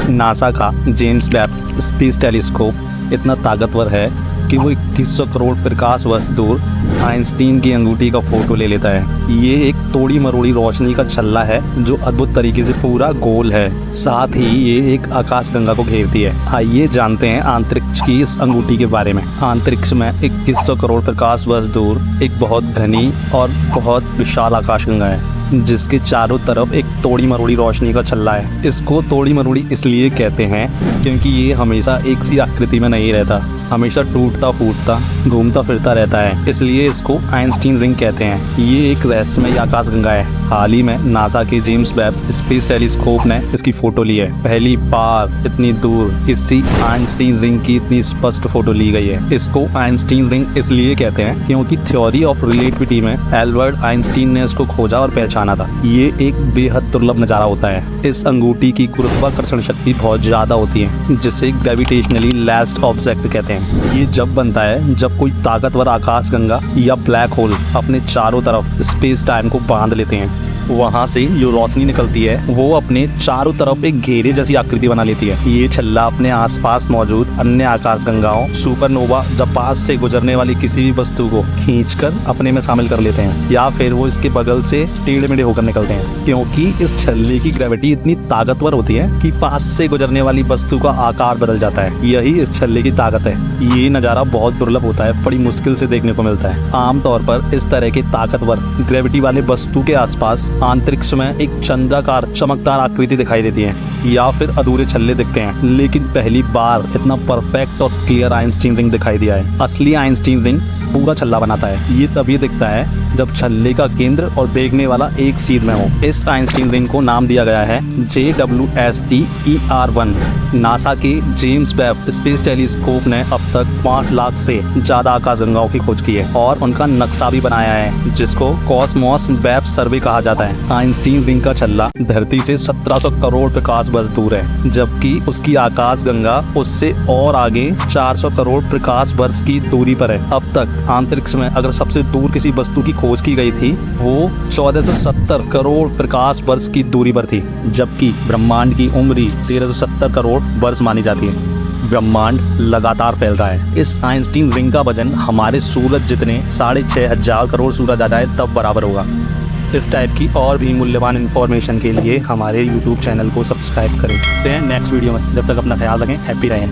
NASA का James Webb space telescope इतना ताकतवर है कि वो 2100 करोड़ प्रकाश वर्ष दूर आइंस्टीन की अंगूठी का फोटो ले लेता है। ये एक तोड़ी मरोड़ी रोशनी का छल्ला है जो अद्भुत तरीके से पूरा गोल है। साथ ही ये एक आकाशगंगा को घेरती है। आइए जानते हैं अंतरिक्ष की इस अंगूठी के बारे में। अंतरिक्ष में 2100 करोड़ प्रकाश वर्ष दूर एक बहुत घनी और बहुत विशाल आकाशगंगा है जिसके चारों तरफ एक तोड़ी मरोड़ी रोशनी का छल्ला है। इसको तोड़ी मरोड़ी इसलिए कहते हैं क्योंकि ये हमेशा एक सी आकृति में नहीं रहता, हमेशा टूटता फूटता घूमता फिरता रहता है, इसलिए इसको आइंस्टीन रिंग कहते हैं। ये एक रहस्यमय आकाशगंगा है। हाल ही में नासा के जेम्स वेब स्पेस टेलीस्कोप ने इसकी फोटो ली है। पहली बार इतनी दूर किसी आइंस्टीन रिंग की इतनी स्पष्ट फोटो ली गई है। इसको आइंस्टीन रिंग इसलिए कहते हैं क्योंकि थ्योरी ऑफ रिलेटिविटी में एल्बर्ट आइंस्टीन ने इसको खोजा और पहचाना था। ये एक बेहद दुर्लभ नजारा होता है। इस अंगूठी की गुरुत्वाकर्षण शक्ति बहुत ज्यादा होती है जिसे ग्रेविटेशनली लेस्ड ऑब्जेक्ट कहते हैं। ये जब बनता है जब कोई ताकतवर आकाशगंगा या ब्लैक होल अपने चारों तरफ स्पेस टाइम को बांध लेते हैं। वहाँ से जो रोशनी निकलती है वो अपने चारों तरफ एक घेरे जैसी आकृति बना लेती है। ये छल्ला अपने आसपास मौजूद अन्य आकाशगंगाओं, सुपरनोवा या पास से गुजरने वाली किसी भी वस्तु को खींचकर अपने में शामिल कर लेते हैं या फिर वो इसके बगल से टेढ़े मेढ़े होकर निकलते हैं क्योंकि इस छल्ले की ग्रेविटी इतनी ताकतवर होती है कि पास से गुजरने वाली वस्तु का आकार बदल जाता है। यही इस छल्ले की ताकत है। ये नज़ारा बहुत दुर्लभ होता है, बड़ी मुश्किल से देखने को मिलता है। आमतौर पर इस तरह के ताकतवर ग्रेविटी वाले वस्तु के आसपास अंतरिक्ष में एक चंद्राकार चमकदार आकृति दिखाई देती है या फिर अधूरे छल्ले दिखते हैं, लेकिन पहली बार इतना परफेक्ट और क्लियर आइंस्टीन रिंग दिखाई दिया है। असली आइंस्टीन रिंग पूरा छल्ला बनाता है। ये तभी दिखता है जब छल्ले का केंद्र और देखने वाला एक सीध में हो। इस आइंस्टीन रिंग को नाम दिया गया है JWST-ER1। नासा के जेम्स वेब स्पेस टेलीस्कोप ने अब तक 5 लाख से ज्यादा आकाशगंगाओं की खोज की है और उनका नक्शा भी बनाया है जिसको कॉस्मोस वेब सर्वे कहा जाता है। आइंस्टीन रिंग का छल्ला धरती से 1700 करोड़ प्रकाश वर्ष दूर है, जबकि उसकी आकाशगंगा उससे और आगे 400 करोड़ प्रकाश वर्ष की दूरी पर है। अब तक अंतरिक्ष में अगर सबसे दूर किसी वस्तु की खोज की गई थी वो 1470 करोड़ प्रकाश वर्ष की दूरी पर थी, जबकि ब्रह्मांड की उम्र 1370 करोड़ वर्ष मानी जाती है। ब्रह्मांड लगातार फैल रहा है। इस आइंस्टीन रिंग का वजन हमारे सूरज जितने 6500 करोड़ सूरज आ जाए तब बराबर होगा। इस टाइप की और भी मूल्यवान इन्फॉर्मेशन के लिए हमारे YouTube चैनल को सब्सक्राइब करें। नेक्स्ट वीडियो में, जब तक अपना ख्याल रखें, हैप्पी रहें।